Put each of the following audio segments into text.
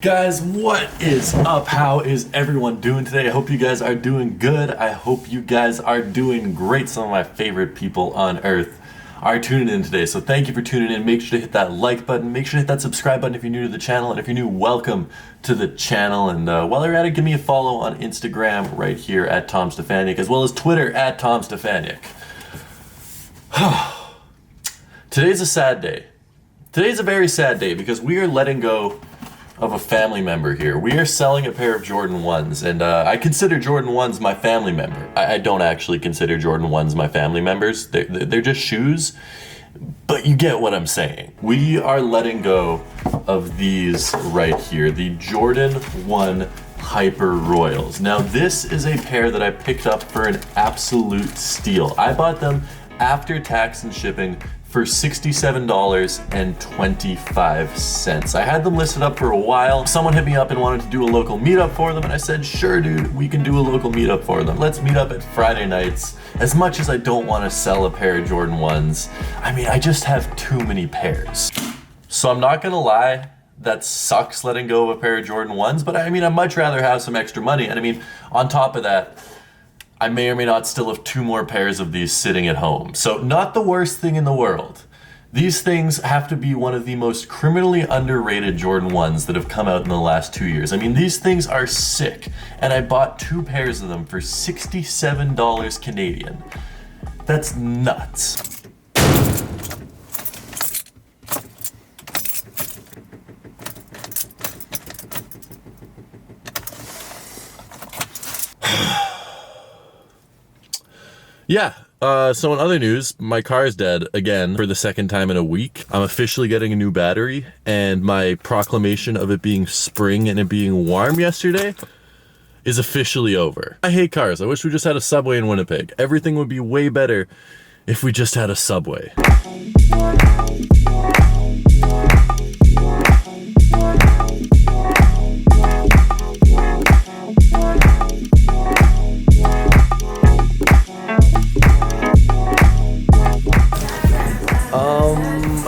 Guys, what is up? How is everyone doing today? I hope you guys are doing good. I hope you guys are doing great. Some of my favorite people on earth are tuning in today, so thank you for tuning in. Make sure to hit that like button, make sure to hit that subscribe button if you're new to the channel, and if you're new, welcome to the channel. And while you're at it, give me a follow on Instagram right here at Tom Stefaniak, as well as Twitter at Tom Stefaniak. Today's a sad day. Today's a very sad day because we are letting go of a family member here. We are selling a pair of Jordan 1s, and I consider Jordan 1s my family member. I don't actually consider Jordan 1s my family members. They're just shoes, but you get what I'm saying. We are letting go of these right here, the Jordan 1 Hyper Royals. Now this is a pair that I picked up for an absolute steal. I bought them after tax and shipping for $67.25. I had them listed up for a while. Someone hit me up and wanted to do a local meetup for them, and I said, sure dude, we can do a local meetup for them. Let's meet up at Friday nights. As much as I don't want to sell a pair of Jordan 1s, I mean, I just have too many pairs. So I'm not gonna lie, that sucks letting go of a pair of Jordan 1s, but I mean, I'd much rather have some extra money. And I mean, on top of that, I may or may not still have 2 more pairs of these sitting at home. So not the worst thing in the world. These things have to be one of the most criminally underrated Jordan 1s that have come out in the last 2 years. I mean, these things are sick, and I bought 2 pairs of them for $67 Canadian. That's nuts. Yeah, so in other news, my car is dead again for the second time in a week. I'm officially getting a new battery, and my proclamation of it being spring and it being warm yesterday is officially over. I hate cars. I wish we just had a Subway in Winnipeg. Everything would be way better if we just had a Subway.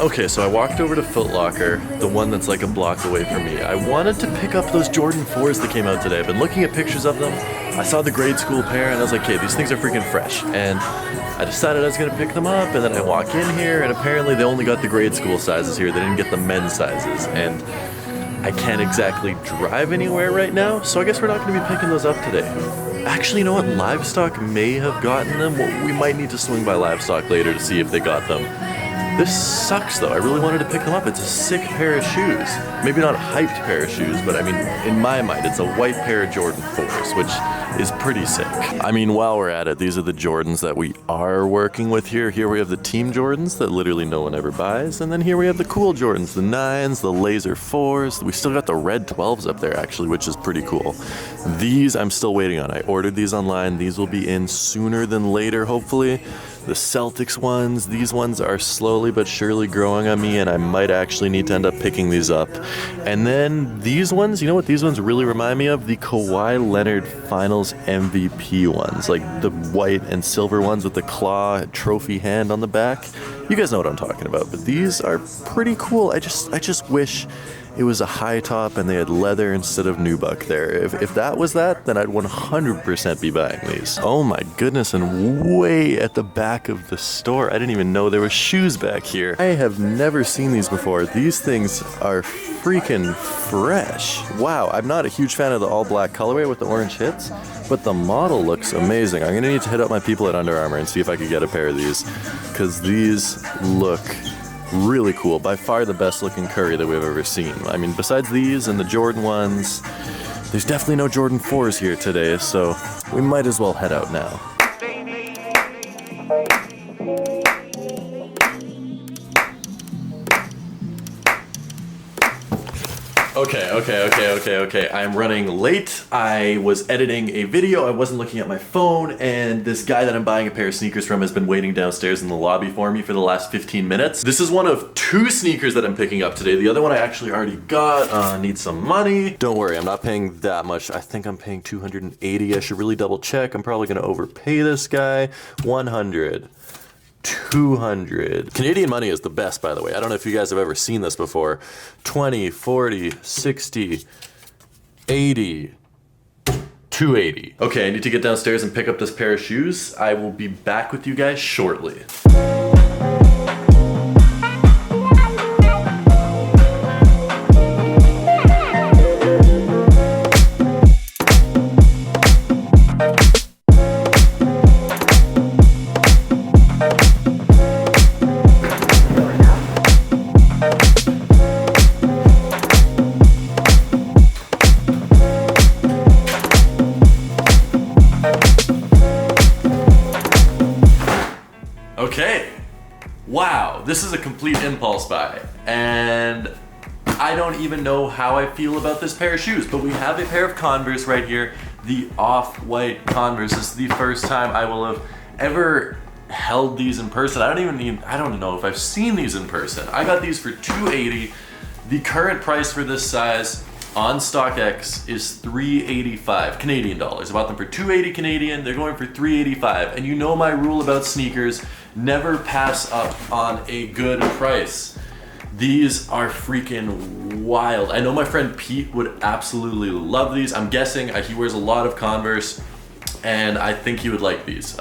Okay, so I walked over to Foot Locker, the one that's like a block away from me. I wanted to pick up those Jordan 4s that came out today. I've been looking at pictures of them. I saw the grade school pair and I was like, okay, these things are freaking fresh. And I decided I was gonna pick them up, and then I walk in here and apparently they only got the grade school sizes here. They didn't get the men's sizes. And I can't exactly drive anywhere right now, so I guess we're not gonna be picking those up today. Actually, you know what? Livestock may have gotten them. Well, we might need to swing by Livestock later to see if they got them. This sucks though. I really wanted to pick them up. It's a sick pair of shoes. Maybe not a hyped pair of shoes, but I mean, in my mind, it's a white pair of Jordan 4s, which is pretty sick. I mean, while we're at it, these are the Jordans that we are working with here. Here we have the Team Jordans that literally no one ever buys. And then here we have the cool Jordans, the 9s, the Laser 4s. We still got the red 12s up there actually, which is pretty cool. These I'm still waiting on. I ordered these online. These will be in sooner than later, hopefully. The Celtics ones, these ones are slowly but surely growing on me, and I might actually need to end up picking these up. And then these ones, you know what these ones really remind me of? The Kawhi Leonard Finals MVP ones, like the white and silver ones with the claw trophy hand on the back. You guys know what I'm talking about, but these are pretty cool. I just wish it was a high top and they had leather instead of nubuck there. If that was that, then I'd 100% be buying these. Oh my goodness, and way at the back of the store, I didn't even know there were shoes back here. I have never seen these before. These things are freaking fresh. Wow, I'm not a huge fan of the all black colorway with the orange hits, but the model looks amazing. I'm gonna need to hit up my people at Under Armour and see if I could get a pair of these, because these look really cool. By far the best looking Curry that we've ever seen. I mean, besides these and the Jordan 1s, there's definitely no Jordan 4s here today, so we might as well head out now. Okay. I'm running late. I was editing a video. I wasn't looking at my phone, and this guy that I'm buying a pair of sneakers from has been waiting downstairs in the lobby for me for the last 15 minutes. This is one of 2 sneakers that I'm picking up today. The other one I actually already got. Need some money. Don't worry, I'm not paying that much. I think I'm paying $280. I should really double check. I'm probably gonna overpay this guy. 100. 200. Canadian money is the best, by the way. I don't know if you guys have ever seen this before. 20, 40, 60, 80, 280. Okay, I need to get downstairs and pick up this pair of shoes. I will be back with you guys shortly. Okay, wow, this is a complete impulse buy, and I don't even know how I feel about this pair of shoes, but we have a pair of Converse right here, the off-white Converse. This is the first time I will have ever held these in person. I don't know if I've seen these in person. I got these for $280. The current price for this size on StockX is $385 Canadian dollars. I bought them for $280 Canadian, they're going for $385. And you know my rule about sneakers, never pass up on a good price. These are freaking wild. I know my friend Pete would absolutely love these. I'm guessing he wears a lot of Converse, and I think he would like these.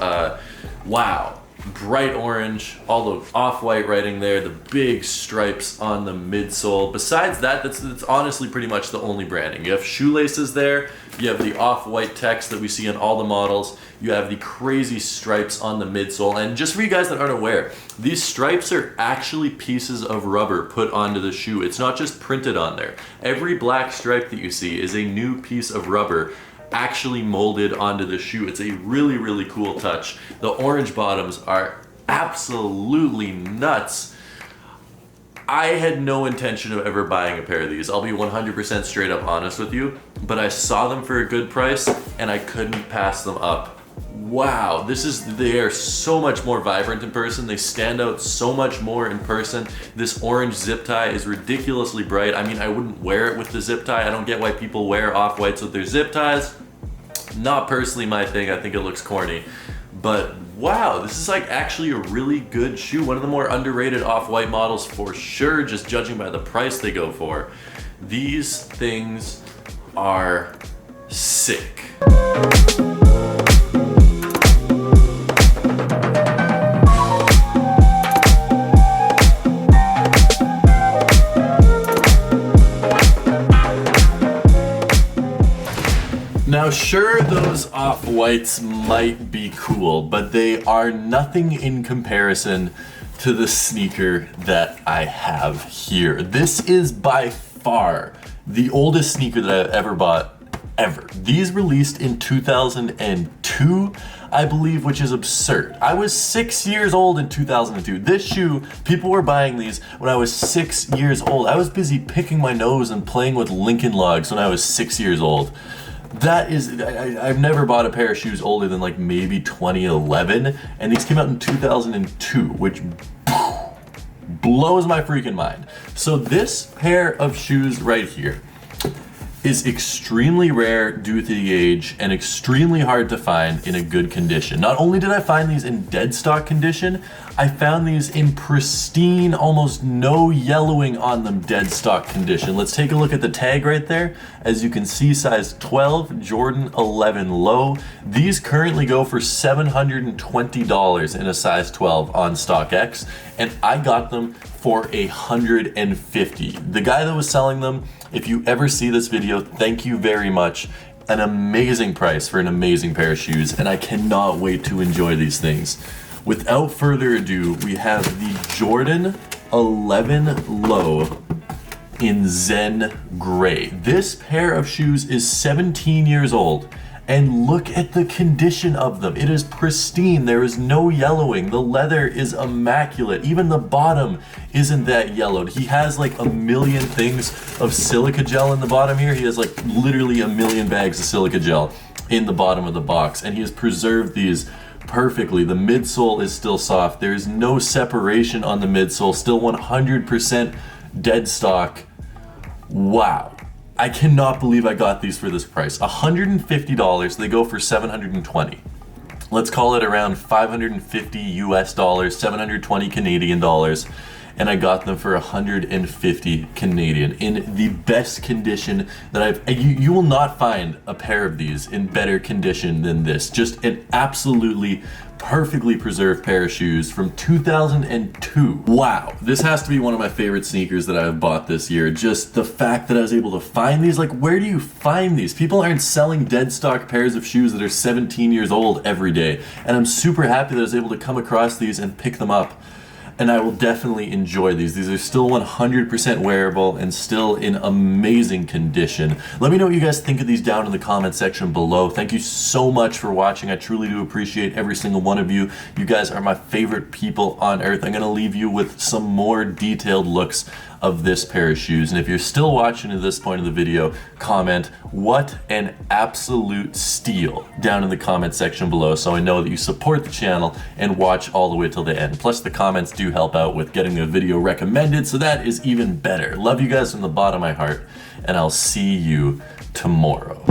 Wow. Bright orange, all the off-white writing there, the big stripes on the midsole. Besides that, that's honestly pretty much the only branding. You have shoelaces there, you have the off-white text that we see in all the models, you have the crazy stripes on the midsole, and just for you guys that aren't aware, these stripes are actually pieces of rubber put onto the shoe. It's not just printed on there. Every black stripe that you see is a new piece of rubber actually molded onto the shoe. It's a really, really cool touch. The orange bottoms are absolutely nuts. I had no intention of ever buying a pair of these. I'll be 100% straight up honest with you, but I saw them for a good price and I couldn't pass them up. Wow, they are so much more vibrant in person. They stand out so much more in person. This orange zip tie is ridiculously bright. I mean, I wouldn't wear it with the zip tie. I don't get why people wear off-whites with their zip ties. Not personally my thing. I think it looks corny. But wow, this is like actually a really good shoe. One of the more underrated off-white models for sure, just judging by the price they go for. These things are sick. Now sure, those off-whites might be cool, but they are nothing in comparison to the sneaker that I have here. This is by far the oldest sneaker that I've ever bought, ever. These released in 2002, I believe, which is absurd. I was 6 years old in 2002. This shoe, people were buying these when I was 6 years old. I was busy picking my nose and playing with Lincoln Logs when I was 6 years old. That is, I've never bought a pair of shoes older than like maybe 2011, and these came out in 2002, which blows my freaking mind. So this pair of shoes right here is extremely rare due to the age and extremely hard to find in a good condition. Not only did I find these in dead stock condition, I found these in pristine, almost no yellowing on them dead stock condition. Let's take a look at the tag right there. As you can see, size 12, Jordan 11 Lowe. These currently go for $720 in a size 12 on StockX, and I got them for $150. The guy that was selling them, if you ever see this video, thank you very much. An amazing price for an amazing pair of shoes, and I cannot wait to enjoy these things. Without further ado, we have the Jordan 11 Lowe in Zen Gray. This pair of shoes is 17 years old, and look at the condition of them. It is pristine. There is no yellowing. The leather is immaculate. Even the bottom isn't that yellowed. He has like a million things of silica gel in the bottom here. He has like literally a million bags of silica gel in the bottom of the box, and he has preserved these perfectly. The midsole is still soft. There's no separation on the midsole. Still 100% dead stock. Wow. I cannot believe I got these for this price. $150, they go for $720. let's call it around 550 US dollars, 720 Canadian dollars. And I got them for 150 Canadian in the best condition that you will not find a pair of these in better condition than this. Just an absolutely perfectly preserved pair of shoes from 2002. Wow, this has to be one of my favorite sneakers that I've bought this year. Just the fact that I was able to find these, like, where do you find these? People aren't selling dead stock pairs of shoes that are 17 years old every day. And I'm super happy that I was able to come across these and pick them up. And I will definitely enjoy these. These are still 100% wearable and still in amazing condition. Let me know what you guys think of these down in the comment section below. Thank you so much for watching. I truly do appreciate every single one of you. You guys are my favorite people on earth. I'm gonna leave you with some more detailed looks of this pair of shoes. And if you're still watching at this point of the video, comment "what an absolute steal" down in the comment section below, so I know that you support the channel and watch all the way till the end. Plus the comments do help out with getting a video recommended, so that is even better. Love you guys from the bottom of my heart, and I'll see you tomorrow.